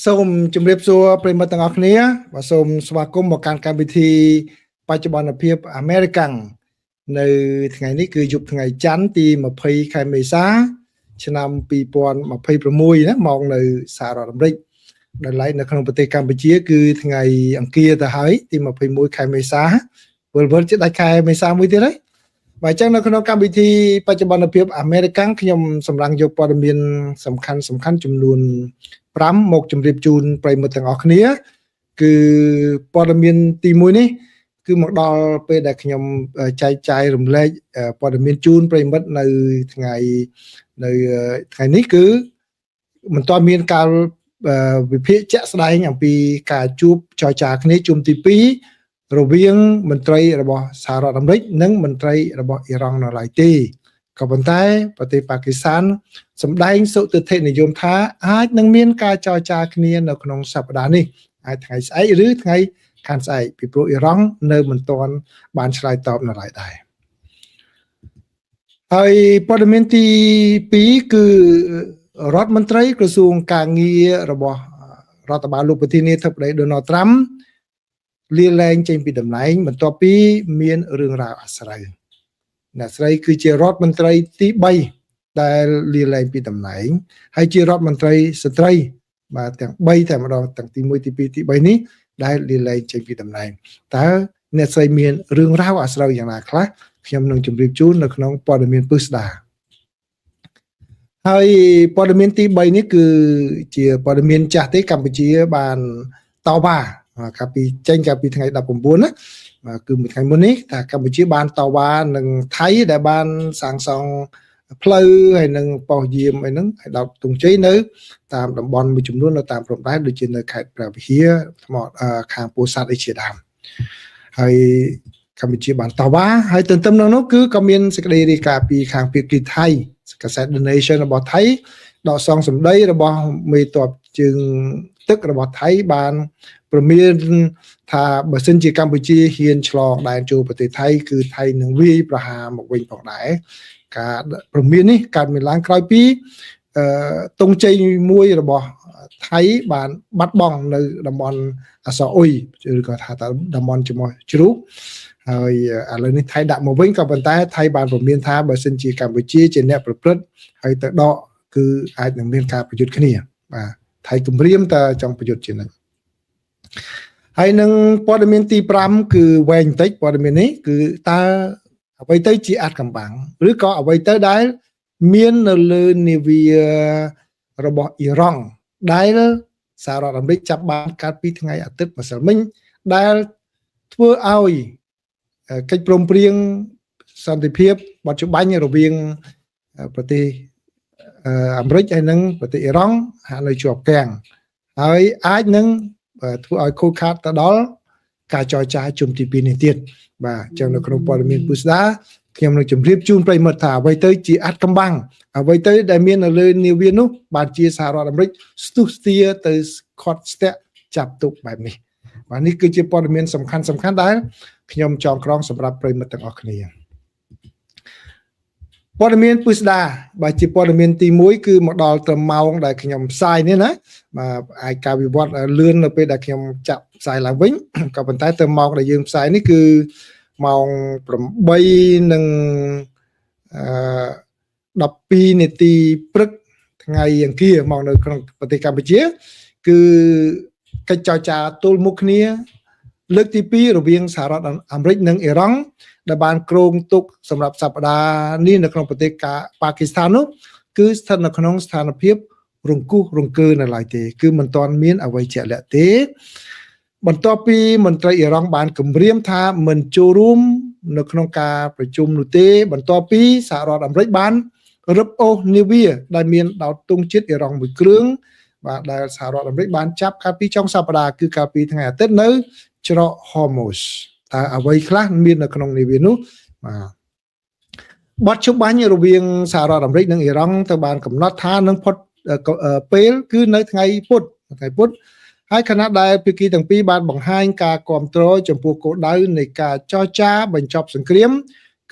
សូមជម្រាបសួរប្រិយមិត្តទាំងអស់គ្នាបាទសូមស្វាគមន៍មកកាន់កម្មវិធីបច្ចុប្បន្នភាពអាមេរិកាំងនៅថ្ងៃនេះគឺយប់ថ្ងៃច័ន្ទទី20ខែមេសាឆ្នាំ2026ណាមកនៅសហរដ្ឋអាមេរិកដែលឡែកនៅក្នុងប្រទេសកម្ពុជាគឺថ្ងៃអង្គារទៅហើយទី21ខែមេសាវិលជាដាច់ខែមេសាមួយទៀតហើយបាទអញ្ចឹងនៅក្នុងកម្មវិធីបច្ចុប្បន្នភាពអាមេរិកាំងខ្ញុំសម្រាប់យកព័ត៌មានសំខាន់ចំនួន5មកជម្រាបជូនប្រិយមិត្តទាំងអស់គ្នាគឺព័ត៌មានទី1នេះគឺមកដល់ពេលដែលខ្ញុំចែកចាយរំលែកព័ត៌មានជូនប្រិយមិត្តនៅថ្ងៃនេះគឺមិនទាន់មានការវិភាគជាក់ស្ដែងអំពីការជួបចរចាគ្នាជុំទី2រវាងមន្ត្រីរបស់សហរដ្ឋអាមេរិកនិងមន្ត្រីរបស់អ៊ីរ៉ង់នៅឡើយទេក៏ប៉ុន្តែប្រទេសប៉ាគីស្ថានសម្ដែងសុទិដ្ឋិនិយមថាអាចនឹងមានការចរចាគ្នានៅក្នុងសប្តាហ៍នេះអាចថ្ងៃស្អែកឬថ្ងៃខាងស្អែកពីព្រោះអ៊ីរ៉ង់នៅមិនទាន់បានឆ្លើយតបនៅឡើយដែរហើយព័ត៌មានទី2គឺរដ្ឋមន្ត្រីក្រសួងកាងាររបស់រដ្ឋបាលលោកប្រធានាធិបតី Donald Trump លាលែងចេញពីតំណែងបន្ទាប់ពីមានរឿងរ៉ាវអាស្រូវអ្នកស្រីគឺជារដ្ឋមន្ត្រីទី3ដែលលាលែងពីតំណែងហើយជារដ្ឋមន្ត្រីស្ត្រីបាទទាំង3តែម្ដងទាំងទី1ទី2ទី3នេះដែលលាលែងចេញពីតំណែងតើអ្នកស្រីមានរឿងរ៉ាវអាស្រូវយ៉ាងណាខ្លះខ្ញុំនឹងជម្រាបជូននៅក្នុងព័ត៌មានពិស្ដាហើយព័ត៌មានទី3នេះគឺជាព័ត៌មានចាស់ទេកម្ពុជាបានតវ៉ាកាលពីថ្ងៃ19ណាគឺមួយថ្ងៃមុននេះថាកម្ពុជាបានតវ៉ានឹងថៃដែលបានសាងសង់ផ្លូវហើយនឹងប៉ោះយាមអីហ្នឹងឲ្យដល់ទង្ជ័យនៅតាមតំបន់មួយចំនួននៅតាមព្រំដែនដូចជានៅខេត្តព្រះវិហារថ្មខាងពោធិ៍សាត់អីជាដើមហើយកម្ពុជាបានតវ៉ាហើយទន្ទឹមនឹងនោះគឺក៏មានសេចក្តីរាយការណ៍ពីខាងភាគីថៃកាសែត The Nation របស់ថៃដកសងសម្ដីរបស់មេតបជើងទឹករបស់ថៃបានព្រមានថាបើសិនជាកម្ពុជាហ៊ានឆ្លងដែនចូលប្រទេសថៃគឺថៃនឹងវាយប្រហារមកវិញផងដែរការព្រមាននេះកើតមានឡើងក្រោយពីទង្ជ័យមួយរបស់ថៃបានបាត់បង់នៅតំបន់អសអ៊ុយឬក៏ថាតំបន់ចំោះជ្រូកហើយឥឡូវនេះថៃដាក់មកវិញក៏ប៉ុន្តែថៃបានព្រមានថាបើសិនជាកម្ពុជាជាអ្នកប្រព្រឹត្តហើយទៅដកគឺអាចនឹងមានការប្រយុទ្ធគ្នាបាទថៃគម្រាមតែចង់ប្រយុទ្ធជានិច្ចហើយនឹងព័ត៌មានទី5គឺវែងបន្តិចព័ត៌មាននេះគឺតើអ្វីទៅជាអាត់កំបាំងឬក៏អ្វីទៅដែលមាននៅលើនាវារបស់អ៊ីរ៉ង់ដែលសហរដ្ឋអាមេរិកចាប់បានកាលពីថ្ងៃអាទិត្យម្សិលមិញដែលធ្វើឲ្យកិច្ចព្រមព្រៀងសន្តិភាពបច្ចុប្បន្នរវាងប្រទេសអាមេរិកហើយនិងប្រទេសអ៊ីរ៉ង់ហាក់នៅជាប់គាំងហើយអាចនឹងធ្វើឲ្យខូចខាតទៅដល់ការចរចាជុំទី2នេះទៀតបាទអញ្ចឹងនៅក្នុងព័ត៌មានពុស្ដាខ្ញុំនឹងជម្រាបជូនប្រិយមិត្តថាអ្វីទៅជាអាត់កំបាំងអ្វីទៅដែលមាននៅលើនាវានោះបាទជាសហរដ្ឋអាមេរិកស្ទុះស្ទាទៅខត់ស្ទាក់ចាប់ទុកបែបនេះបាទនេះគឺជាព័ត៌មានសំខាន់ដែលខ្ញុំចងក្រងសម្រាប់ប្រិយមិត្តទាំងអស់គ្នាព័ត៌មានពុស្ដាបាទជាព័ត៌មានទី1គឺមកដល់ត្រឹមម៉ោងដែលខ្ញុំផ្សាយនេះណាបាទអាចការវិវត្តលឿននៅពេលដែលខ្ញុំចាប់ផ្សាយឡើងវិញក៏ប៉ុន្តែទៅម៉ោងដែលយើងផ្សាយនេះគឺម៉ោង8:12នាទីព្រឹកថ្ងៃអង្គារមកនៅក្នុងប្រទេសកម្ពុជាគឺកិច្ចចរចាទល់មុខគ្នាលើកទី2រវាងសហរដ្ឋអាមេរិកនិងអ៊ីរ៉ង់ដែលបានគ្រោងទុកសម្រាប់សប្តាហ៍នេះនៅក្នុងប្រទេសប៉ាគីស្ថាននោះគឺស្ថិតនៅក្នុងស្ថានភាពរង្គោះរង្គើនៅឡើយទេគឺមិនទាន់មានអ្វីជាក់លាក់ទេបន្ទាប់ពីមន្ត្រីអ៊ីរ៉ង់បានគម្រាមថាមិនចូលរួមនៅក្នុងការប្រជុំនោះទេបន្ទាប់ពីសហរដ្ឋអាមេរិកបានរឹបអូសនាវាដែលមានដោតទង់ជាតិអ៊ីរ៉ង់មួយគ្រឿងបាទដែលសហរដ្ឋអាមេរិកបានចាប់កាលពីចុងសប្តាហ៍គឺកាលពីថ្ងៃអាទិត្យនៅច្រក Hormuz តើអ្វីខ្លះមាននៅក្នុងនាវានោះបាទបទជបាញ់រវាងសហរដ្ឋអាមេរិកនិងអ៊ីរ៉ង់ទៅបានកំណត់ថានឹងផុតពេលគឺនៅថ្ងៃពុធហើយខណៈដែលភាគីទាំងពីរបានបង្ហាញការគាំទ្រចំពោះគោលដៅនៃការចរចាបញ្ចប់សង្គ្រាម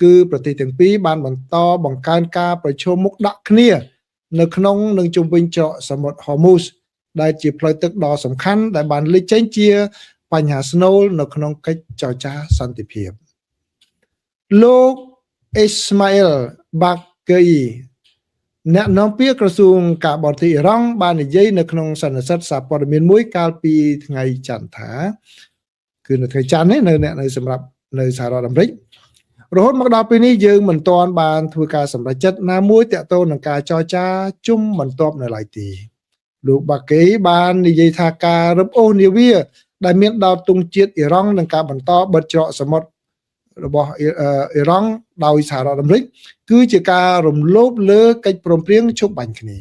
គឺប្រទេសទាំងពីរបានបន្តបង្កើនការប្រជុំមុខដាក់គ្នានៅក្នុងនិងជុំវិញច្រកសមុទ្រ Hormuz ដែលជាផ្លូវទឹកដ៏សំខាន់ដែលបានលេចចេញជាបញ្ហាស្នូលនៅក្នុងកិច្ចចរចាសន្តិភាពលោកអ៊ីស្ម៉ាអ៊ីលបាក់កីអ្នកនាំពាក្យក្រសួងការបរទេសអ៊ីរ៉ង់បាននិយាយនៅក្នុងសន្និសីទសារព័ត៌មានមួយកាលពីថ្ងៃច័ន្ទថាគឺនៅថ្ងៃច័ន្ទនេះនៅសម្រាប់នៅសហរដ្ឋអាមេរិករហូតមកដល់ពេលនេះយើងមិនទាន់បានធ្វើការសម្រេចចិត្តណាមួយទាក់ទងនឹងការចរចាជុំបន្ទាប់នៅឡើយទេលោកបាកេបាននិយាយថាការរឹបអូសនាវាដែលមានដោតទង់ជាតិអ៊ីរ៉ង់នឹងការបបន្តបិទច្រកសមុទ្ររបស់អ៊ីរ៉ង់ដោយសហរដ្ឋអាមេរិកគឺជាការរំលោភលើកិច្ចព្រមព្រៀងឈប់បាញ់គ្នា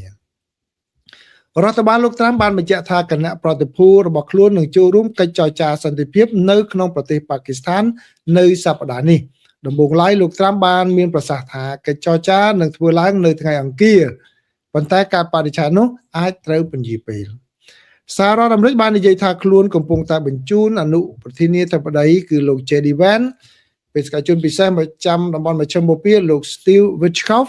រដ្ឋបាលលោកត្រាំបានបញ្ជាក់ថាគណៈប្រតិភូរបស់ខ្លួននឹងចូលរួមកិច្ចចរចាសន្តិភាពនៅក្នុងប្រទេសប៉ាគីស្ថាននៅសប្តាហ៍នេះដំបូងឡើយលោកត្រាំបានមានប្រសាសន៍ថាកិច្ចចរចានឹងធ្វើឡើងនៅថ្ងៃអង្គារប៉ុន្តែការបដិឆេទនោះអាចត្រូវពន្យាពេលសហរដ្ឋអាមេរិកបាននិយាយថាខ្លួនកំពុងតែបញ្ជូនអនុប្រធានាធិបតីគឺលោក JD Vance បេសកជនពិសេសប្រចាំតំបន់មជ្ឈិមបូព៌ាលោក Steve Witkoff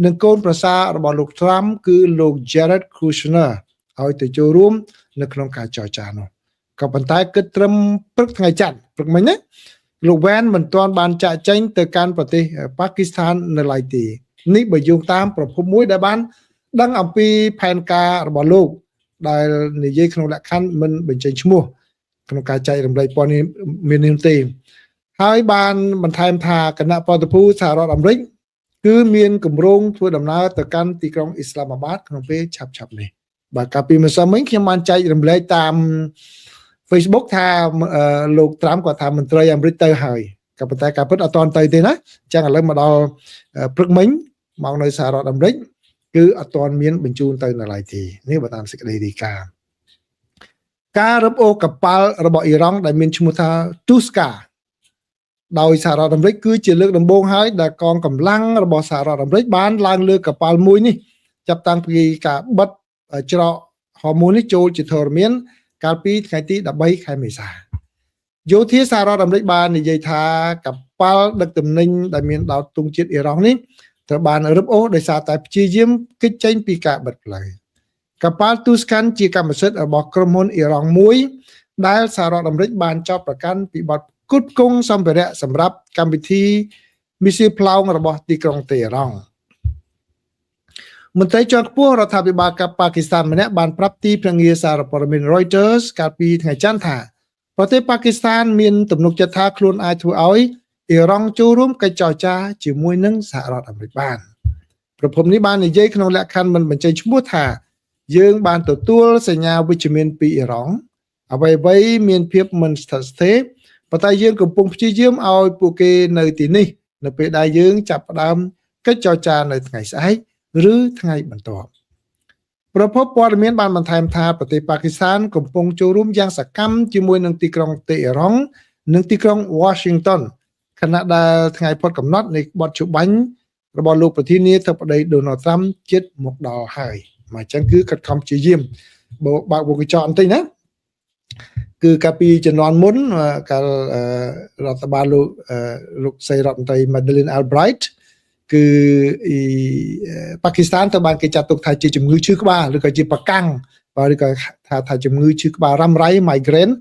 និងកូនប្រសាររបស់លោក Trump គឺលោក Jared Kushner ឲ្យទៅចូលរួមនៅក្នុងការចរចានោះក៏ប៉ុន្តែគិតត្រឹមព្រឹកថ្ងៃច័ន្ទព្រឹកមិញណាលោក Vance មិនទាន់បានចាក់ចែងទៅកាន់ប្រទេសប៉ាគីស្ថាននៅឡើយទេនេះបើយោងតាមប្រភពមួយដែលបានដឹងអំពីផែនការរបស់លោកដែលនិយាយក្នុងលក្ខខណ្ឌមិនបញ្ចេញឈ្មោះក្នុងការចែករំលែកព័ត៌មាននេះទេហើយបានបន្ថែមថាគណៈប្រតិភូសហរដ្ឋអាមេរិកគឺមានគម្រោងធ្វើដំណើរទៅកាន់ទីក្រុងអ៊ីស្លាមាបាតក្នុងពេលឆាប់ៗនេះបាទកាលពីម្សិលមិញខ្ញុំបានចែករំលែកតាម Facebook ថាលោកត្រាំគាត់ថាមន្ត្រីអាមេរិកទៅហើយក៏ប៉ុន្តែការពិតអត់ទាន់ទៅទេណាអញ្ចឹងឥឡូវមកដល់ព្រឹកមិញមកនៅសហរដ្ឋអាមេរិកគឺអត់ទាន់មានបញ្ជូនទៅនៅឡើយទេនេះបើតាមសេចក្តីរាយការណ៍ការរឹបអូសកប៉ាល់របស់អ៊ីរ៉ង់ដែលមានឈ្មោះថា Tuska ដោយសហរដ្ឋអាមេរិកគឺជាលើកដំបូងហើយដែលកងកម្លាំងរបស់សហរដ្ឋអាមេរិកបានឡើងលើកប៉ាល់មួយនេះចាប់តាំងពីការបិទច្រកហូមូននេះចូលជាធរមានកាលពីថ្ងៃទី13ខែមេសាយោធាសហរដ្ឋអាមេរិកបាននិយាយថាកប៉ាល់ដឹកទំនិញដែលមានដោតទង់ជាតិអ៊ីរ៉ង់នេះត្រូវបានរឹបអូសដោយសារតែព្យាយាមគេចចេញពីការបិទផ្លូវកប៉ាល់ Tuscan ជាកម្មសិទ្ធិរបស់ក្រុមហ៊ុនអ៊ីរ៉ង់មួយដែលសហរដ្ឋអាមេរិកបានចោទប្រកាន់ពីបទផ្គត់ផ្គង់សម្ភារៈសម្រាប់កម្មវិធីមីស៊ីលផ្លោងរបស់ទីក្រុងតេហេរ៉ង់មន្ត្រីជាន់ខ្ពស់រដ្ឋាភិបាលប៉ាគីស្ថានម្នាក់បានប្រាប់ទីភ្នាក់ងារសារព័ត៌មាន Reuters កាលពីថ្ងៃច័ន្ទថាប្រទេសប៉ាគីស្ថានមានទំនុកចិត្តថាខ្លួនអាចធ្វើឲ្យអ៊ីរ៉ង់ចូលរួមកិច្ចចរចាជាមួយនឹងសហរដ្ឋអាមេរិកបានប្រពន្ធនេះបាននិយាយក្នុងលក្ខខណ្ឌមិនបញ្ចេញឈ្មោះថាយើងបានទទួលសញ្ញាវិជ្ជមានពីអ៊ីរ៉ង់អ្វីៗមានភាពមិនស្ថិតស្ថេរប៉ុន្តែយើងកំពុងព្យាយាមឲ្យពួកគេនៅទីនេះនៅពេលដែលយើងចាប់ផ្ដើមកិច្ចចរចានៅថ្ងៃស្អែកឬថ្ងៃបន្ទាប់ប្រភពព័ត៌មានបានបន្ថែមថាប្រទេសប៉ាគីស្ថានកំពុងចូលរួមយ៉ាងសកម្មជាមួយនឹងទីក្រុងតេហេរ៉ង់និងទីក្រុង Washington ខណៈដែលថ្ងៃផុតកំណត់នៃបទជបាញ់របស់លោកប្រធានាធិបតី Donald Trump ជិតមកដល់ហើយមកអញ្ចឹងគឺខិតខំព្យាយាមបើកវងកញ្ចក់បន្តិចណាគឺកាលពីជំនាន់មុនកាលរដ្ឋបាលលោកស្រីរដ្ឋមន្ត្រី Madeleine Albright គឺប៉ាគីស្ថានទៅបានគេចាត់ទុកថាជាជំងឺឈឺក្បាលឬក៏ជាប្រកាំងឬក៏ថាជំងឺឈឺក្បាលរ៉ាំរ៉ៃ migraine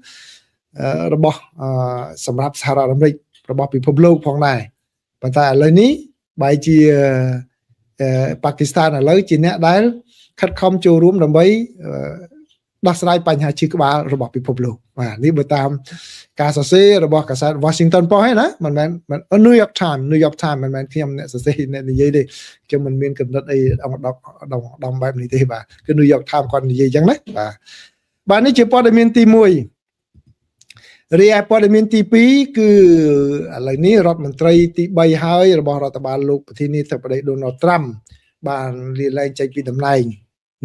របស់សម្រាប់សហរដ្ឋអាមេរិករបស់ពិភពលោកផងដែរប៉ុន្តែឥឡូវនេះបែរជាប៉ាគីស្ថានឥឡូវជាអ្នកដែលខិតខំចូលរួមដើម្បីដោះស្រាយបញ្ហាឈឺក្បាលរបស់ពិភពលោកបាទនេះបើតាមការសរសេររបស់កាសែត Washington Post ហ្នឹងណាមិនមែន New York Times មិនមែនខ្ញុំអ្នកសរសេរអ្នកនិយាយទេខ្ញុំមិនមានកំណត់អីដំបែបនេះទេបាទគឺ New York Times គាត់និយាយអញ្ចឹងណាបាទនេះជាព័ត៌មានទី1រីឯព័ត៌មានទី2គឺឥឡូវនេះរដ្ឋមន្ត្រីទី3ហើយរបស់រដ្ឋបាលលោកប្រធានាធិបតី Donald Trump បានលាលែងចេញពីតំណែង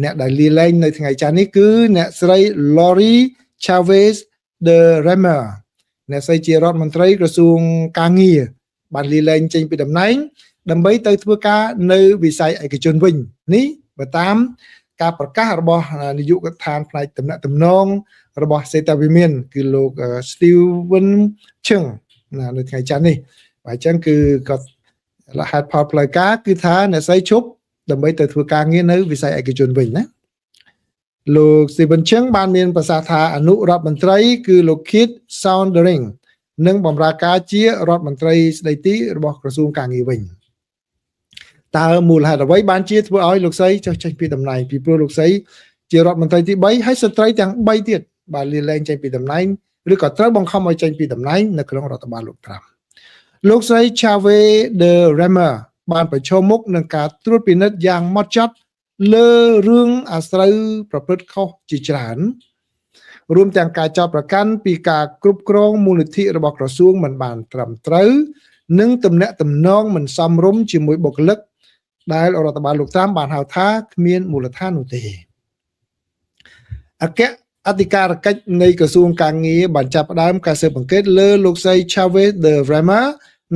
អ្នកដែលលាលែងនៅថ្ងៃច័ន្ទនេះគឺអ្នកស្រី Lori Chavez de Remer អ្នកស្រីជារដ្ឋមន្ត្រីក្រសួងកាងារបានលាលែងចេញពីតំណែងដើម្បីទៅធ្វើការនៅវិស័យឯកជនវិញនេះបើតាមការប្រកាសរបស់នាយកដ្ឋានផ្នែកទំនាក់ទំនងរបស់សេតាវិមានគឺលោក Steven Chung នៅថ្ងៃច័ន្ទនេះបាទអញ្ចឹងគឺគាត់ហេតុផលផ្លូវការគឺថាអ្នកស្រីឈប់ដើម្បីទៅធ្វើការងារនៅវិស័យឯកជនវិញណា លោកស៊ីវិនជឹងបានមានប្រសាសន៍ថាអនុរដ្ឋមន្ត្រីគឺលោក Keith Soundering នឹងបម្រើការជារដ្ឋមន្ត្រីស្ដីទីរបស់ក្រសួងកាងារវិញតើមូលហេតុអ្វីបានជាធ្វើឲ្យលោកស្រីចុះចេញពីតំណែងពីព្រោះលោកស្រីជារដ្ឋមន្ត្រីទី3ហើយស្ត្រីទាំង3ទៀតបានលាលែងចេញពីតំណែងឬក៏ត្រូវបង្ខំឲ្យចេញពីតំណែងនៅក្នុងរដ្ឋបាលលោកត្រាំលោកស្រី Chave de Remer បានប្រឈមមុខនឹងការត្រួតពិនិត្យយ៉ាងម៉ត់ចត់លើរឿងអាស្រូវប្រព្រឹត្តខុសជាច្រើនរួមទាំងការចោទប្រកាន់ពីការគ្រប់គ្រងមូលនិធិរបស់ក្រសួងមិនបានត្រឹមត្រូវនិងទំនាក់ទំនងមិនសមរម្យជាមួយបុគ្គលិកដែលរដ្ឋបាលលោកត្រាំបានហៅថាគ្មានមូលដ្ឋាននោះទេអគ្គអធិការកិច្ចនៃក្រសួងកាងារបានចាប់ផ្ដើមការស៊ើបអង្កេតលើលោកស្រី Chave de Remer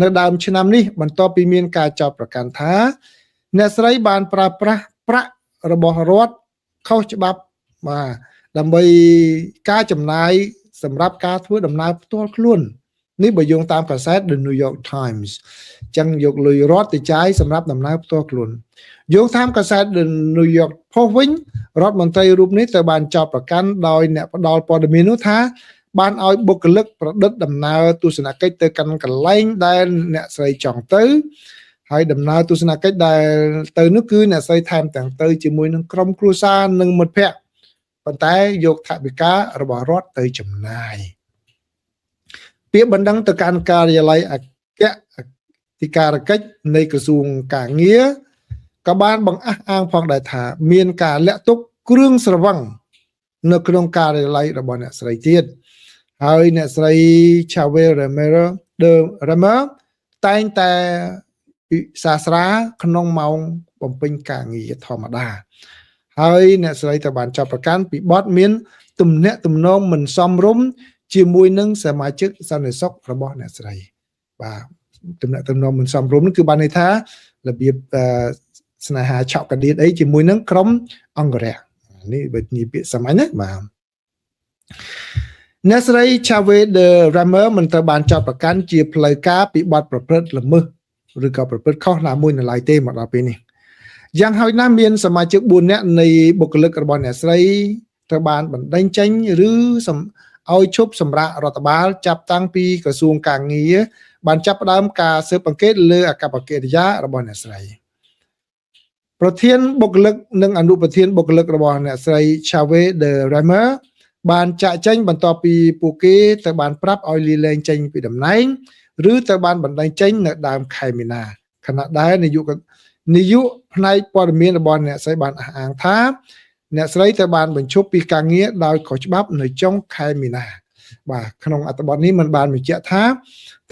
នៅដើមឆ្នាំនេះបន្ទាប់ពីមានការចោទប្រកាន់ថាអ្នកស្រីបានប្រើប្រាស់ប្រាក់របស់រដ្ឋខុសច្បាប់បាទដើម្បីការចំណាយសម្រាប់ការធ្វើដំណើរផ្ទាល់ខ្លួននេះបើយោងតាមកាសែត The New York Times ចឹងយកលុយរដ្ឋទៅចាយសម្រាប់ដំណើរផ្ទាល់ខ្លួនយោងតាមកាសែត The New York Post វិញរដ្ឋមន្ត្រីរូបនេះត្រូវបានចោទប្រកាន់ដោយអ្នកផ្ដល់ព័ត៌មាននោះថាបានឲ្យបុគ្គលិកប្រឌិតដំណើរទស្សនកិច្ចទៅកាន់កន្លែងដែលអ្នកស្រីចង់ទៅហើយដំណើរទស្សនកិច្ចដែលទៅនោះគឺអ្នកស្រីថែមទាំងទៅជាមួយនឹងក្រុមគ្រួសារនិងមិត្តភ័ក្តិប៉ុន្តែយកថវិការបស់រដ្ឋទៅចំណាយពាក្យបណ្ដឹងទៅកាន់ការិយាល័យអគ្គអធិការកិច្ចនៃក្រសួងកាងារក៏បានបង្អះអាងផងដែរថាមានការលាក់ទុកគ្រឿងស្រវឹងនៅក្នុងការិយាល័យរបស់អ្នកស្រីទៀតហើយអ្នកស្រី Chave de Remer តែងតែពិសាស្រាក្នុងម៉ោងបំពេញការងារធម្មតាហើយអ្នកស្រីត្រូវបានចាប់ប្រកាន់ពីបទមានទំនាក់ទំនងមិនសមរម្យជាមួយនឹងសមាជិកសន្តិសុខរបស់អ្នកស្រីបាទទំនាក់ទំនងមិនសមរម្យនោះគឺបានន័យថារបៀបស្នេហាឆក់កដៀតអីជាមួយនឹងក្រុមអង្គរៈនេះបើនិយាយពាក្យសាមញ្ញណាបាទអ្នកស្រី Chave de Remer មិនត្រូវបានចាប់ប្រកាន់ជាផ្លូវការពីបទប្រព្រឹត្តល្មើសឬក៏ប្រព្រឹត្តខុសណាមួយនៅឡើយទេមកដល់ពេលនេះយ៉ាងហោចណាស់មានសមាជិក4នាក់នៃបុគ្គលិករបស់អ្នកស្រីត្រូវបានបណ្តេញចេញឬឲ្យឈប់សម្រាករដ្ឋបាលចាប់តាំងពីក្រសួងកាងារបានចាប់ផ្ដើមការស៊ើបអង្កេតលើអកប្បកិរិយារបស់អ្នកស្រីប្រធានបុគ្គលិកនិងអនុប្រធានបុគ្គលិករបស់អ្នកស្រី Chave de Remer បានចាក់ចេញបន្ទាប់ពីពួកគេត្រូវបានប្រាប់ឲ្យលាលែងចេញពីតំណែងឬត្រូវបានបណ្តេញចេញនៅដើមខែមីនាខណៈដែលនាយកផ្នែកព័ត៌មានរបស់អ្នកស្រីបានអះអាងថាអ្នកស្រីត្រូវបានបញ្ឈប់ពីការងារដោយខុសច្បាប់នៅចុងខែមីនាបាទក្នុងអត្ថបទនេះมันបានបញ្ជាក់ថា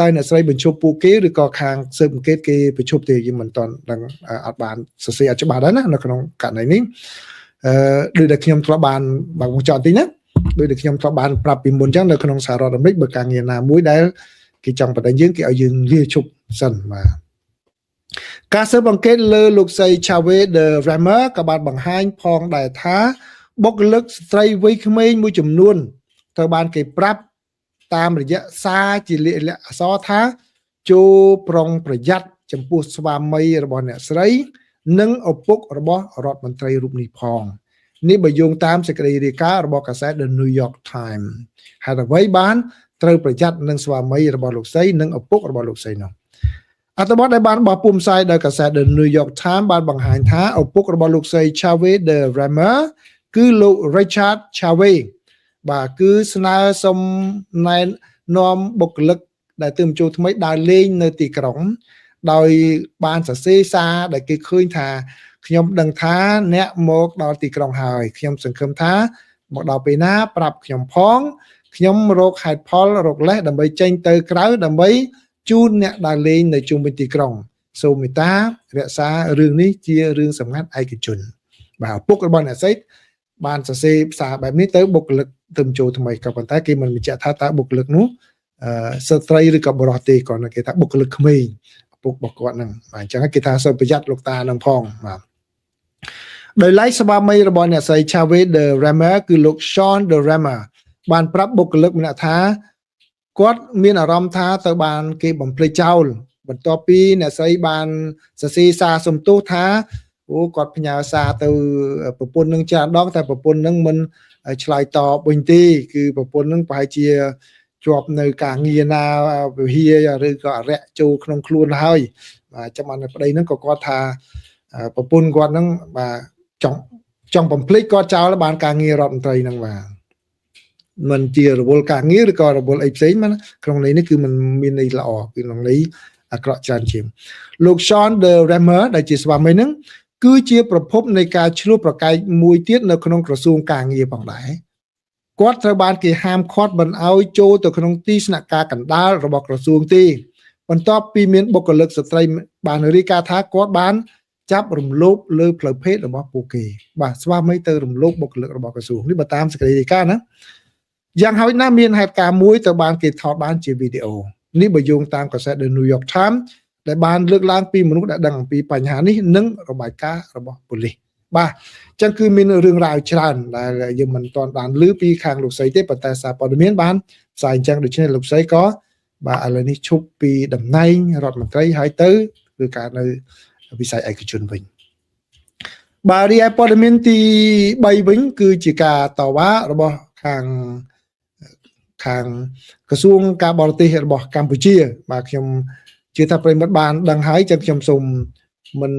តើអ្នកស្រីបញ្ឈប់ពួកគេឬក៏ខាងស៊ើបអង្កេតគេបញ្ឈប់ទេយើងមិនទាន់ដឹងអត់បានសរសេរអត្ថបទដែរណានៅក្នុងករណីនេះដូចដែលខ្ញុំធ្លាប់បានបើមកចង់តិចណាដូចដែលខ្ញុំធ្លាប់បានប្រាប់ពីមុនអញ្ចឹងនៅក្នុងសហរដ្ឋអាមេរិកបើការងារណាមួយដែលគេចង់បណ្តេញយើងគេឲ្យយើងលាឈប់សិនបាទការស៊ើបអង្កេតលើលោកស្រី Chave de Remer ក៏បានបង្ហាញផងដែរថាបុគ្គលិកស្ត្រីវ័យក្មេងមួយចំនួនត្រូវបានគេប្រាប់តាមរយៈសារជាលាខអក្សរថាចូលប្រុងប្រយ័ត្នចំពោះស្វាមីរបស់អ្នកស្រីនិងឪពុករបស់រដ្ឋមន្ត្រីរូបនេះផងនេះបើយោងតាមសេចក្តីរាយការណ៍របស់កាសែត The New York Times ហើយអ្វីបានត្រូវប្រយ័ត្ននឹងស្វាមីរបស់លោកស្រីនិងឪពុករបស់លោកស្រីនោះអត្ថបទដែលបានបោះពុម្ពផ្សាយដោយកាសែត The New York Times បានបង្ហាញថាឪពុករបស់លោកស្រី Chave de Remer គឺលោក Richard Chave បាទគឺស្នើសុំណែនាំបុគ្គលិកដែលទើបចូលថ្មីដើរលេងនៅទីក្រុងដោយបានសរសេរសារដែលគេឃើញថាខ្ញុំដឹងថាអ្នកមកដល់ទីក្រុងហើយខ្ញុំសង្ឃឹមថាមកដល់ពេលណាប្រាប់ខ្ញុំផងខ្ញុំរកហេតុផលរកលេសដើម្បីចេញទៅក្រៅដើម្បីជូនអ្នកដើរលេងនៅជុំវិញទីក្រុងសូមមេត្តារក្សារឿងនេះជារឿងសម្ងាត់ឯកជនបាទឪពុករបស់អ្នកស្រីបានសរសេរសារបែបនេះទៅបុគ្គលិកទើបចូលថ្មីក៏ប៉ុន្តែគេមិនបញ្ជាក់ថាតើបុគ្គលិកនោះស្ត្រីឬក៏បុរសទេគ្រាន់តែគេថាបុគ្គលិកក្មេងឪពុករបស់គាត់ហ្នឹងបាទអញ្ចឹងគេថាសូមប្រយ័ត្នលោកតានឹងផងបាទដោយឡែកស្វាមីរបស់អ្នកស្រី Chave de Remer គឺលោក Sean de Remer បានប្រាប់បុគ្គលិកម្នាក់ថាគាត់មានអារម្មណ៍ថាទៅបានគេបំភ្លេចចោលបន្ទាប់ពីអ្នកស្រីបានសរសេរសារសំទោសថា អូគាត់ផ្ញើសារទៅប្រពន្ធនឹងចាដងតែប្រពន្ធនឹងមិនឆ្លើយតបវិញទេគឺប្រពន្ធនឹងប្រហែលជាជាប់នៅការងារណាវិហារឬក៏អរិយចូលក្នុងខ្លួនហើយបាទចាំបានប្តីហ្នឹងក៏គាត់ថាប្រពន្ធគាត់ហ្នឹងបាទចង់បំភ្លេចគាត់ចោលបានការងាររដ្ឋមន្ត្រីហ្នឹងបាទមិនជារវល់ការងារឬក៏រវល់អីផ្សេងមកក្នុងនេះគឺมันមានន័យល្អគឺក្នុងនេះអាក្រក់ច្រើនជាងលោក Sean de Remer ដែលជាស្វាមីហ្នឹងគឺជាប្រភពនៃការឆ្លោះប្រកែកមួយទៀតនៅក្នុងក្រសួងការងារផងដែរគាត់ត្រូវបានគេហាមឃាត់មិនឲ្យចូលទៅក្នុងទីស្នាក់ការកណ្ដាលរបស់ក្រសួងទេបន្ទាប់ពីមានបុគ្គលិកស្ត្រីបានរាយការណ៍ថាគាត់បានចាប់រំលោភលើផ្លូវភេទរបស់ពួកគេបាទស្វាមីទៅរំលោភបុគ្គលិករបស់ក្រសួងនេះបើតាមសេចក្តីរាយការណ៍ណាយ៉ាងហោចណាស់មានហេតុការណ៍មួយទៅបានគេថតបានជាវីដេអូនេះបើយោងតាមកាសែត The New York Times ដែលបានលើកឡើងពីមនុស្សដែលដឹងអំពីបញ្ហានេះនិងរបាយការណ៍របស់ប៉ូលីសបាទអញ្ចឹងគឺមានរឿងរ៉ាវច្រើនដែលយើងមិនទាន់បានឮពីខាងលោកស្រីទេប៉ុន្តែសារព័ត៌មានបានផ្សាយអញ្ចឹងដូច្នេះលោកស្រីក៏បាទឥឡូវនេះឈប់ពីតំណែងរដ្ឋមន្ត្រីហើយទៅគឺការនៅវិស័យឯកជនវិញបាទរីឯព័ត៌មានទី3វិញគឺជាការតវ៉ារបស់ខាងក្រសួងការបរទេសរបស់កម្ពុជាបាទខ្ញុំជឿថាប្រិយមិត្តបានដឹងហើយចឹងខ្ញុំសូមមិន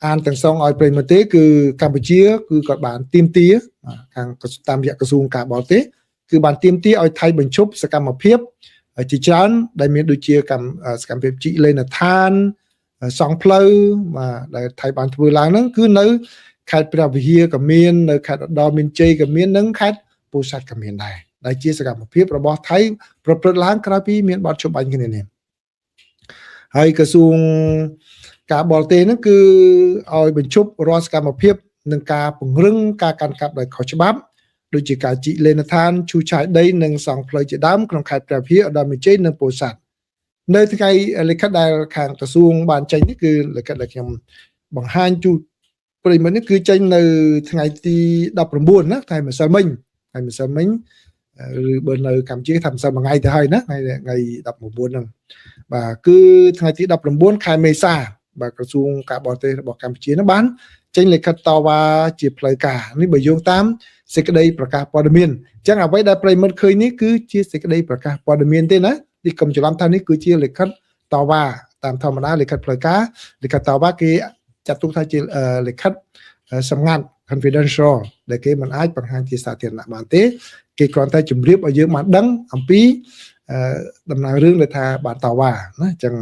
អានទាំងសងឲ្យប្រិយមិត្តទេគឺកម្ពុជាគឺគាត់បានទាមទារខាងតាមរយៈក្រសួងការបរទេសគឺបានទាមទារឲ្យថៃបញ្ឈប់សកម្មភាពជាច្រើនដែលមានដូចជាសកម្មភាពជីកលេនដ្ឋានសង់ផ្លូវបាទដែលថៃបានធ្វើឡើងហ្នឹងគឺនៅខេត្តព្រះវិហារក៏មាននៅខេត្តឧត្តរមានជ័យក៏មាននិងខេត្តពោធិ៍សាត់ក៏មានដែរដែលជាសកម្មភាពរបស់ថៃប្រព្រឹត្តឡើងក្រោយពីមានបទជបាញ់គ្នានេះហើយក្រសួងការបរទេសហ្នឹងគឺឲ្យបញ្ឈប់រាល់សកម្មភាពនឹងការពង្រឹងការកាន់កាប់ដោយខុសច្បាប់ដូចជាការជីកលេនដ្ឋានឈូសឆាយដីនិងសង់ផ្លូវជាដើមក្នុងខេត្តព្រះវិហារឧត្តរមានជ័យនិងពោធិ៍សាត់នៅថ្ងៃលិខិតដែលខាងក្រសួងបានចេញនេះគឺលិខិតដែលខ្ញុំបង្ហាញជូនប្រិយមិត្តនេះគឺចេញនៅថ្ងៃទី19ណាថ្ងៃម្សិលមិញឬបើនៅកម្ពុជាថាម្សិលមួយថ្ងៃទៅហើយណាថ្ងៃ19ហ្នឹងបាទគឺថ្ងៃទី19ខែមេសាបាទក្រសួងការបរទេសរបស់កម្ពុជាហ្នឹងបានចេញលិខិតតវ៉ាជាផ្លូវការនេះបើយោងតាមសេចក្តីប្រកាសព័ត៌មានអញ្ចឹងអ្វីដែលប្រិយមិត្តឃើញនេះគឺជាសេចក្តីប្រកាសព័ត៌មានទេណានេះកុំច្រឡំថានេះគឺជាលិខិតតវ៉ាតាមធម្មតាលិខិតផ្លូវការលិខិតតវ៉ាគេចាត់ទុកថាជាលិខិតសម្ងាត់ confidential ដែលគេមិនអាចបង្ហាញជាសាធារណៈបានទេគេគ្រាន់តែជម្រាបឲ្យយើងបានដឹងអំពីដំណើររឿងដែលថាបានតវ៉ាណាអញ្ចឹង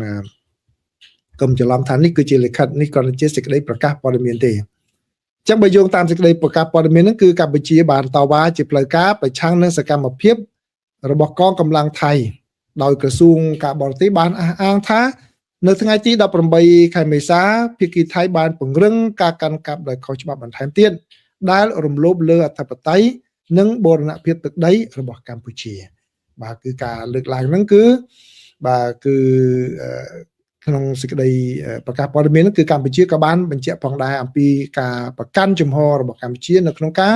កុំច្រឡំថានេះគឺជាលិខិតនេះគ្រាន់តែជាសេចក្តីប្រកាសព័ត៌មានទេអញ្ចឹងបើយោងតាមសេចក្តីប្រកាសព័ត៌មានហ្នឹងគឺកម្ពុជាបានតវ៉ាជាផ្លូវការប្រឆាំងនឹងសកម្មភាពរបស់កងកម្លាំងថៃដោយក្រសួងការបរទេសបានអះអាងថានៅថ្ងៃទី18ខែមេសាភាគីថៃបានពង្រឹងការកាន់កាប់ដោយខុសច្បាប់បន្ថែមទៀតដែលរំលោភលើអធិបតេយ្យនិងបូរណភាពទឹកដីរបស់កម្ពុជាបាទគឺការលើកឡើងហ្នឹងគឺបាទគឺក្នុងសេចក្តីប្រកាសព័ត៌មានគឺកម្ពុជាក៏បានបញ្ជាក់ផងដែរអំពីការប្រកាន់ជំហររបស់កម្ពុជានៅក្នុងការ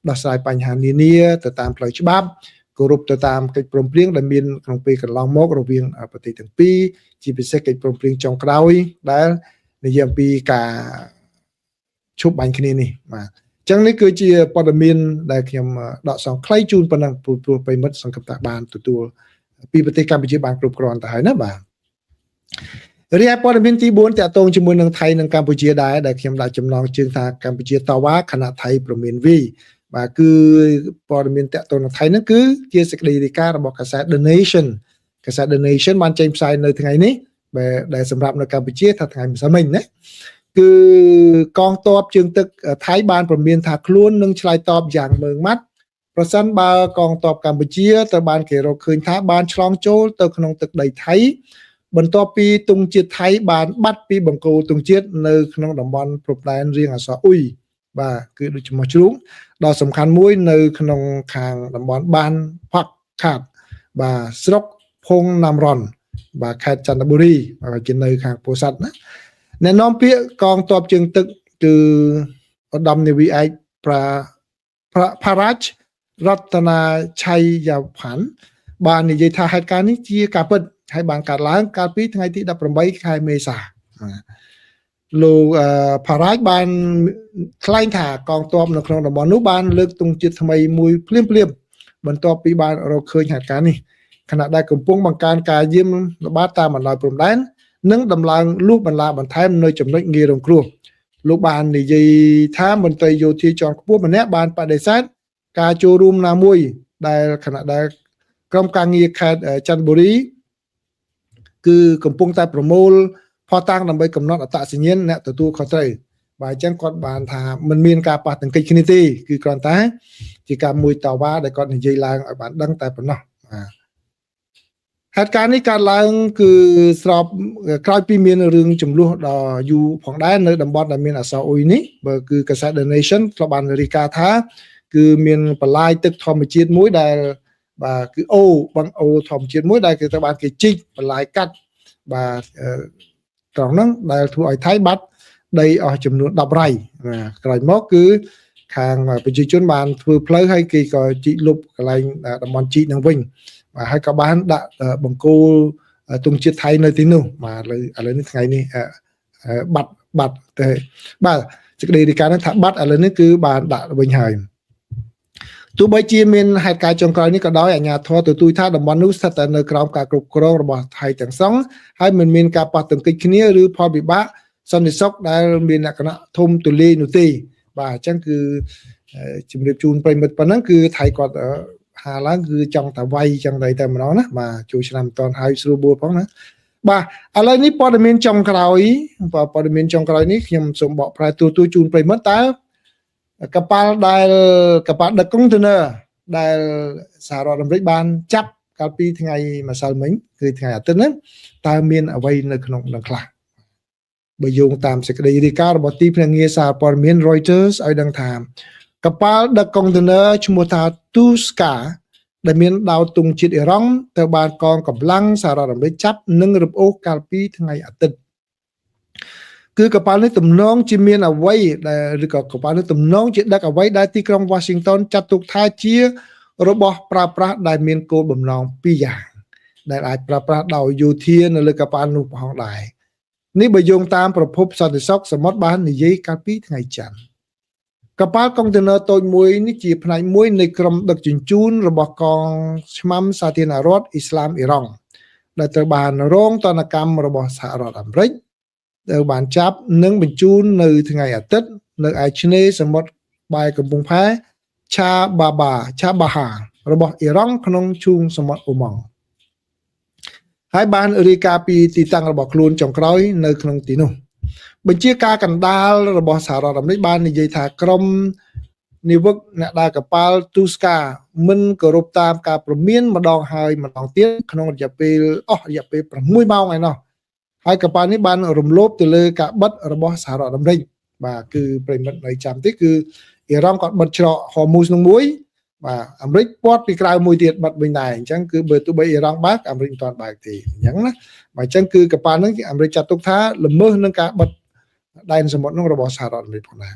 ដោះស្រាយបញ្ហានានាទៅតាមផ្លូវច្បាប់គោរពទៅតាមកិច្ចព្រមព្រៀងដែលមានក្នុងពេលកន្លងមករវាងប្រទេសទាំងពីរជាពិសេសកិច្ចព្រមព្រៀងចុងក្រោយដែលនិយាយអំពីការឈប់បាញ់គ្នានេះបាទអញ្ចឹងនេះគឺជាព័ត៌មានដែលខ្ញុំដកស្រង់ខ្លីជូនប៉ុណ្ណឹងព្រោះប្រិមិត្តសង្កេតថាបានទទួលពីប្រទេសកម្ពុជាបានគ្រប់គ្រាន់ទៅហើយណាបាទរីឯព័ត៌មានទី4តាក់ទងជាមួយនឹងថៃនិងកម្ពុជាដែរដែលខ្ញុំដាក់ចំណងជើងថាកម្ពុជាតវ៉ាខណៈថៃប្រមានវីបាទគឺព័ត៌មានតាក់ទងនឹងថៃហ្នឹងគឺជាសេចក្តីរាយការណ៍របស់កាសែត The Nation កាសែត The Nation បានចេញផ្សាយនៅថ្ងៃនេះដែលសម្រាប់នៅកម្ពុជាថាថ្ងៃម្សិលមិញណាគឺកងទ័ពជើងទឹកថៃបានព្រមានថាខ្លួននឹងឆ្លើយតបយ៉ាងម៉ឺងម៉ាត់ប្រសិនបើកងទ័ពកម្ពុជាត្រូវបានគេរកឃើញថាបានឆ្លងចូលទៅក្នុងទឹកដីថៃបន្ទាប់ពីទង់ជាតិថៃបានបាត់ពីបង្គោលទង់ជាតិនៅក្នុងតំបន់ព្រំដែនរៀងអក្សរអ៊ុយបាទគឺដូចជាមកជ្រូងដ៏សំខាន់មួយនៅក្នុងខាងតំបន់បានផាក់ខាត់បាទស្រុកភងណាំរ៉ុនបាទខេត្តចន្ទបុរីបាទជានៅខាងពោធិ៍សាត់ណាអ្នកនាំពាក្យកងទ័ពជើងទឹកគឺឧត្តមនាវីឯកផារ៉ាជរតនាឆៃយ៉ាវផាន់បាននិយាយថាហេតុការណ៍នេះជាការពិតហើយបានកើតឡើងកាលពីថ្ងៃទី18ខែមេសា លោកផារ៉ាច់បានថ្លែងថាកងទ័ពនៅក្នុងតំបន់នោះបានលើកទង់ជាតិថ្មីមួយភ្លាមបន្ទាប់ពីបានរកឃើញហេតុការណ៍នេះខណៈដែលកំពុងបង្កើនការយាមល្បាតតាមបណ្ដោយព្រំដែននិងដំឡើងលួចបន្លាបន្ថែមនៅចំណុចងាយរងគ្រោះលោកបាននិយាយថាមន្ត្រីយោធាជាន់ខ្ពស់ម្នាក់បានបដិសេធការចូលរួមណាមួយដែលខណៈដែលក្រុមការងារខេត្តចន្ទបុរីគឺកំពុងតែប្រមូលផុសតាំងដើម្បីកំណត់អត្តសញ្ញាណអ្នកទទួលខុសត្រូវបាទអញ្ចឹងគាត់បានថាมันមានការប៉ះទង្គិចគ្នាទេគឺគ្រាន់តែជាការមួយតវ៉ាដែលគាត់និយាយឡើងឲ្យបានដឹងតែប៉ុណ្ណោះបាទហេតុការណ៍នេះកើតឡើងគឺស្របក្រោយពីមានរឿងចំនួនដ៏យូរផងដែរនៅតំបន់ដែលមានអសរអ៊ុយនេះបើគឺកាសែត The Nation ធ្លាប់បានរាយការណ៍ថាគឺមានបន្លាយទឹកធម្មជាតិមួយដែលបាទគឺបឹងអូធម្មជាតិមួយដែលគេត្រូវបានគេជីកបន្លាយកាត់បាទត្រង់ហ្នឹងដែលធ្វើឲ្យថៃបាត់ដីអស់ចំនួន10 រ៉ៃបាទក្រោយមកគឺខាងប្រជាជនបានធ្វើផ្លូវហើយគេក៏ជីកលុបកន្លែងតំបន់ជីកហ្នឹងវិញបាទហើយក៏បានដាក់បង្គោលទង់ជាតិថៃនៅទីនោះបាទឥឡូវនេះថ្ងៃនេះបាត់ទៅបាទសេចក្តីរាយការណ៍ហ្នឹងថាបាត់ឥឡូវនេះគឺបានដាក់វិញហើយទោះបីជាមានហេតុការណ៍ចុងក្រោយនេះក៏ដោយអាជ្ញាធរទទូចថាតំបន់នោះស្ថិតតែនៅក្រោមការគ្រប់គ្រងរបស់ថៃទាំងសងហើយមិនមានការប៉ះទង្គិចគ្នាឬផលវិបាកសន្តិសុខដែលមានលក្ខណៈធំទូលាយនោះទេបាទអញ្ចឹងគឺជំរាបជូនប្រិមិត្តប៉ុណ្ណឹងគឺថៃគាត់ហាឡើងគឺចង់តែវាយចឹងតែម្ដងណាបាទជួយឆ្នាំមិនតាន់ហើយស្រួលបួលផងណាបាទឥឡូវនេះព័ត៌មានចុងក្រោយនេះខ្ញុំសូមបកប្រែទូជូនប្រិមិត្តតើកប៉ាល់ដឹកកុងតឺន័រដែលសហរដ្ឋអាមេរិកបានចាប់កាលពីថ្ងៃម្សិលមិញគឺថ្ងៃអាទិត្យហ្នឹងតើមានអ្វីនៅក្នុងនឹងខ្លះបើយោងតាមសេចក្តីរាយការណ៍របស់ទីភ្នាក់ងារសារព័ត៌មាន Reuters ឲ្យដឹងថាកប៉ាល់ដឹកកុងតឺន័រឈ្មោះថា Tuska ដែលមានដោតទង់ជាតិអ៊ីរ៉ង់ត្រូវបានកងកម្លាំងសហរដ្ឋអាមេរិកចាប់និងរំអូសកាលពីថ្ងៃអាទិត្យគឺកប៉ាល់នេះទំនងជាមានអ្វីដែលឬក៏កប៉ាល់នេះទំនងជាដឹកអ្វីដែលទីក្រុង Washington ចាត់ទុកថាជារបស់ប្រើប្រាស់ដែលមានគោលបំណងពីរយ៉ាងដែលអាចប្រើប្រាស់ដោយយោធានៅលើកប៉ាល់នោះផងដែរនេះបើយោងតាមប្រភពសន្តិសុខសមុទ្របាននិយាយកាលពីថ្ងៃច័ន្ទកប៉ាល់កុងតឺន័រតូចមួយនេះជាផ្នែកមួយនៃក្រុមដឹកជញ្ជូនរបស់កងឆ្មាំសាធារណរដ្ឋអ៊ីស្លាមអ៊ីរ៉ង់ដែលត្រូវបានរងទណ្ឌកម្មរបស់សហរដ្ឋអាមេរិកដែលបានចាប់និងបញ្ជូននៅថ្ងៃអាទិត្យនៅឯឆ្នេរសមុទ្របែរកំពង់ផែឆាបាហារបស់អ៊ីរ៉ង់ក្នុងឈូងសមុទ្រអូម៉ង់ហើយបានរាយការណ៍ពីទីតាំងរបស់ខ្លួនចុងក្រោយនៅក្នុងទីនោះបញ្ជាការកណ្ដាលរបស់សហរដ្ឋអាមេរិកបាននិយាយថាក្រុមនាវិកអ្នកដើរកប៉ាល់ Tuska មិនគោរពតាមការព្រមានម្ដងហើយម្ដងទៀតក្នុងរយៈពេល6 ម៉ោងឯណោះហើយកប៉ាល់នេះបានរំលោភទៅលើការបិទរបស់សហរដ្ឋអាមេរិកបាទគឺប្រិមិត្តនៅចាំទេគឺអ៊ីរ៉ង់គាត់បិទច្រក Hormuz នោះមួយបាទអាមេរិកពាត់ពីក្រៅមួយទៀតបិទវិញដែរអញ្ចឹងគឺបើទោះបីអ៊ីរ៉ង់បើកអាមេរិកមិនទាន់បើកទេអញ្ចឹងណាបាទអញ្ចឹងគឺកប៉ាល់ហ្នឹងអាមេរិកចាត់ទុកថាល្មើសនឹងការបិទដែនសមុទ្រនោះរបស់សហរដ្ឋអាមេរិកផងដែរ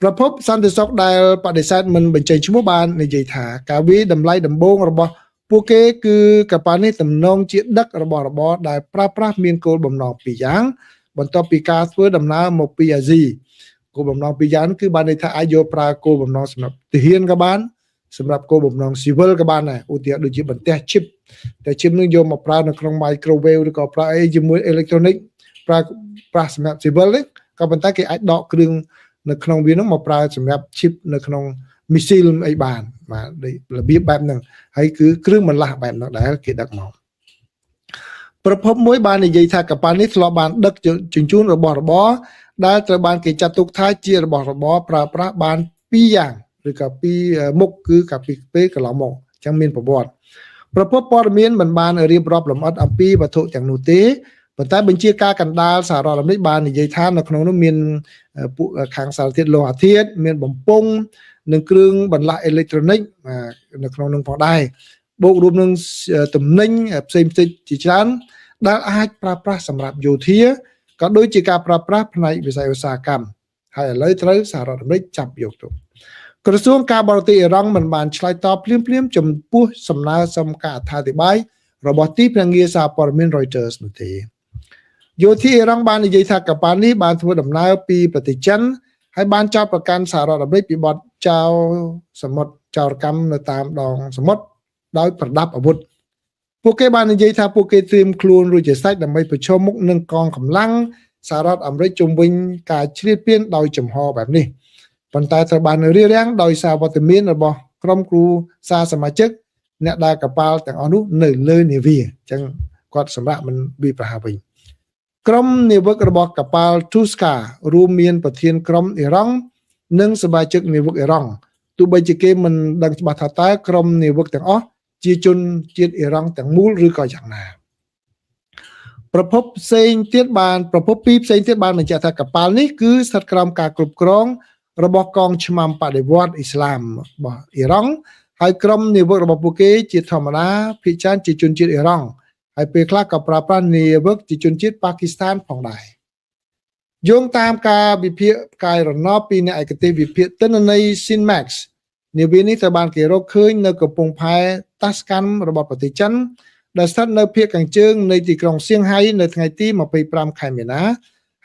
ប្រភពសន្តិសុខដែលបដិសេធមិនបញ្ចេញឈ្មោះបាននិយាយថាការវាយតម្លៃដំបូងរបស់ពួកគេគឺកប៉ាល់នេះទំនងជាដឹករបស់របរដែលប្រើប្រាស់មានគោលបំណងពីរយ៉ាងបន្ទាប់ពីការធ្វើដំណើរមកពីអាស៊ីគោលបំណងពីរយ៉ាងគឺបានន័យថាអាចយកប្រើគោលបំណងសម្រាប់ទាហានក៏បានសម្រាប់គោលបំណងស៊ីវិលក៏បានដែរឧទាហរណ៍ដូចជាបន្ទះ chip តែ chip នឹងយកមកប្រើនៅក្នុង microwave ឬក៏ប្រើអីជាមួយ electronic ប្រើសម្រាប់ស៊ីវិលនេះក៏ប៉ុន្តែគេអាចដកគ្រឿងនៅក្នុងវានោះមកប្រើសម្រាប់ chip នៅក្នុង missile អីបានបាទរបៀបបែបហ្នឹងហើយគឺគ្រឿងបន្លាស់បែបហ្នឹងដែលគេដឹកមកប្រភពមួយបាននិយាយថាកប៉ាល់នេះធ្លាប់បានដឹកជញ្ជូនរបស់របរដែលត្រូវបានគេចាត់ទុកថាជារបស់របរប្រើប្រាស់បាន2យ៉ាងឬក៏2មុខគឺកាលពីពេលកន្លងមកអញ្ចឹងមានប្រវត្តិប្រភពព័ត៌មានមិនបានរៀបរាប់លម្អិតអំពីវត្ថុទាំងនោះទេប៉ុន្តែបញ្ជាការកណ្ដាលសហរដ្ឋអាមេរិកបាននិយាយថានៅក្នុងនោះមានពួកខាងសារធាតុលោហៈធាតុមានបំពង់និងគ្រឿងបន្លាស់អេឡិចត្រូនិកនៅក្នុងនោះផងដែរបូករួមនឹងទំនិញផ្សេងជាច្រើនដែលអាចប្រើប្រាស់សម្រាប់យោធាក៏ដូចជាការប្រើប្រាស់ផ្នែកវិស័យឧស្សាហកម្មហើយឥឡូវត្រូវសហរដ្ឋអាមេរិកចាប់យកទៅក្រសួងការបរទេសអ៊ីរ៉ង់មិនបានឆ្លើយតបភ្លាមចំពោះសំណើសុំការអត្ថាធិប្បាយរបស់ទីភ្នាក់ងារសារព័ត៌មាន Reuters នោះទេ យោធាអ៊ីរ៉ង់បាននិយាយថាកប៉ាល់នេះបានធ្វើដំណើរពីប្រទេសចិនហើយបានចោទប្រកាន់សហរដ្ឋអាមេរិកពីបទចោរសមុទ្រចោរកម្មនៅតាមដងសមុទ្រដោយប្រដាប់អាវុធពួកគេបាននិយាយថាពួកគេត្រៀមខ្លួនរួចជាស្រេចដើម្បីប្រឈមមុខនឹងកងកម្លាំងសហរដ្ឋអាមេរិកជុំវិញការជ្រៀតពានដោយចំហបែបនេះប៉ុន្តែត្រូវបានរារាំងដោយសារវត្តមានរបស់ក្រុមគ្រូសាសមាជិកអ្នកដែលកប៉ាល់ទាំងអស់នោះនៅលើនាវាអញ្ចឹងគាត់សម្រាប់មិនវាប្រហារវិញក្រុមនាវិករបស់កប៉ាល់ Tuska រួមមានប្រធានក្រុមអ៊ីរ៉ង់និងសមាជិកនាវិកអ៊ីរ៉ង់ទោះបីជាគេមិនដឹងច្បាស់ថាតើក្រុមនាវិកទាំងអស់ជាជនជាតិអ៊ីរ៉ង់ទាំងមូលឬក៏យ៉ាងណាប្រភពផ្សេងទៀតបានបញ្ជាក់ថាកប៉ាល់នេះគឺស្ថិតក្រោមការគ្រប់គ្រងរបស់កងឆ្មាំបដិវត្តន៍អ៊ីស្លាមរបស់អ៊ីរ៉ង់ហើយក្រុមនាវិករបស់ពួកគេជាធម្មតាភាគច្រើនជាជនជាតិអ៊ីរ៉ង់ហើយពេលខ្លះក៏ប្រើប្រាស់នាវិកជាជនជាតិប៉ាគីស្ថានផងដែរយោងតាមការវិភាគផ្កាយរណបពីអ្នកឯកទេសវិភាគទិន្នន័យ Sinmax នាវានេះត្រូវបានគេរកឃើញនៅកំពង់ផែតាស្កាន់របស់ប្រទេសចិនដែលស្ថិតនៅភាគខាងជើងនៃទីក្រុងសៀងហៃនៅថ្ងៃទី25ខែមីនា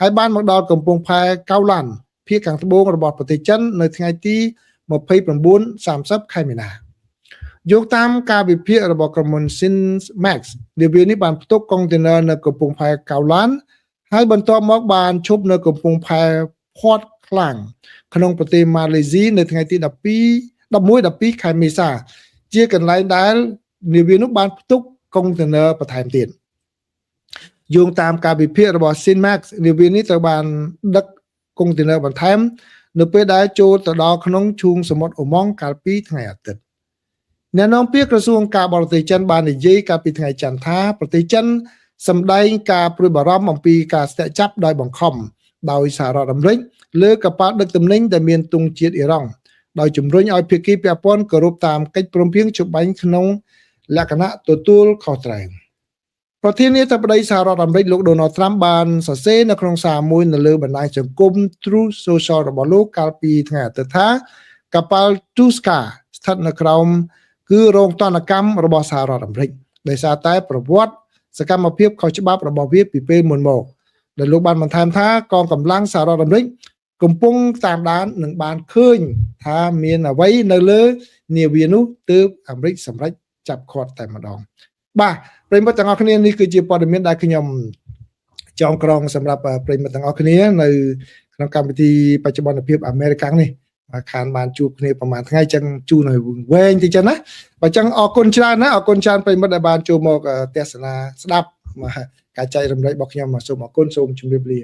ហើយបានមកដល់កំពង់ផែកៅឡាន់ភាគខាងត្បូងរបស់ប្រទេសចិននៅថ្ងៃទី29-30ខែមីនាយោងតាមការវិភាគរបស់ក្រុមហ៊ុន Sinmax នាវានេះបានផ្ទុកកុងតឺន័រនៅកំពង់ផែកៅឡាន់ហើយបន្ទាប់មកបានឈប់នៅកំពង់ផែ Port Klang ក្នុងប្រទេសម៉ាឡេស៊ីនៅថ្ងៃទី11-12ខែមេសាជាកន្លែងដែលនាវានោះបានផ្ទុកកុងតឺន័របន្ថែមទៀតយោងតាមការវិភាគរបស់ Sinmax នាវានេះត្រូវបានដឹកកុងតឺន័របន្ថែមនៅពេលដែលចូលទៅដល់ក្នុងឈូងសមុទ្រអូម៉ង់កាលពីថ្ងៃអាទិត្យអ្នកនាំពាក្យក្រសួងការបរទេសចិនបាននិយាយកាលពីថ្ងៃច័ន្ទថាប្រទេសចិនសម្ដែងការព្រួយបារម្ភអំពីការស្ទាក់ចាប់ដោយបង្ខំដោយសហរដ្ឋអាមេរិកលើកប៉ាល់ដឹកទំនិញដែលមានទង់ជាតិអ៊ីរ៉ង់ដោយជំរុញឲ្យភាគីពាក់ព័ន្ធគោរពតាមកិច្ចព្រមព្រៀងច្បាញ់ក្នុងលក្ខណៈទទួលខុសត្រូវប្រធានាធិបតីសហរដ្ឋអាមេរិកលោក Donald Trump បានសរសេរនៅក្នុងសារមួយនៅលើបណ្ដាញសង្គម Truth Social របស់លោកកាលពីថ្ងៃអាទិត្យថាកប៉ាល់ Tuska ស្ថិតនៅក្រោមគឺរងទណ្ឌកម្មរបស់សហរដ្ឋអាមេរិកដោយសារតែប្រវត្តិសកម្មភាពខុសច្បាប់របស់វាពីពេលមុនមកដែលលោកបានបន្ថែមថាកងកម្លាំងសហរដ្ឋអាមេរិកកំពុងតាមដាននិងបានឃើញថាមានអ្វីនៅលើនាវានោះទើបអាមេរិកសម្រេចចាប់ឃាត់តែម្ដងបាទប្រិយមិត្តទាំងអស់គ្នានេះគឺជាព័ត៌មានដែលខ្ញុំចងក្រងសម្រាប់ប្រិយមិត្តទាំងអស់គ្នានៅក្នុងកម្មវិធីបច្ចុប្បន្នភាពអាមេរិកនេះខានបានជួបគ្នាប្រហែលថ្ងៃចឹងជូនឲ្យវែងតិចចឹងណាបើចឹងអរគុណច្រើនណាអរគុណច្រើនប្រិយមិត្តដែលបានចូលមកទស្សនាស្ដាប់ការចែករំលែករបស់ខ្ញុំសូមអរគុណសូមជម្រាបលា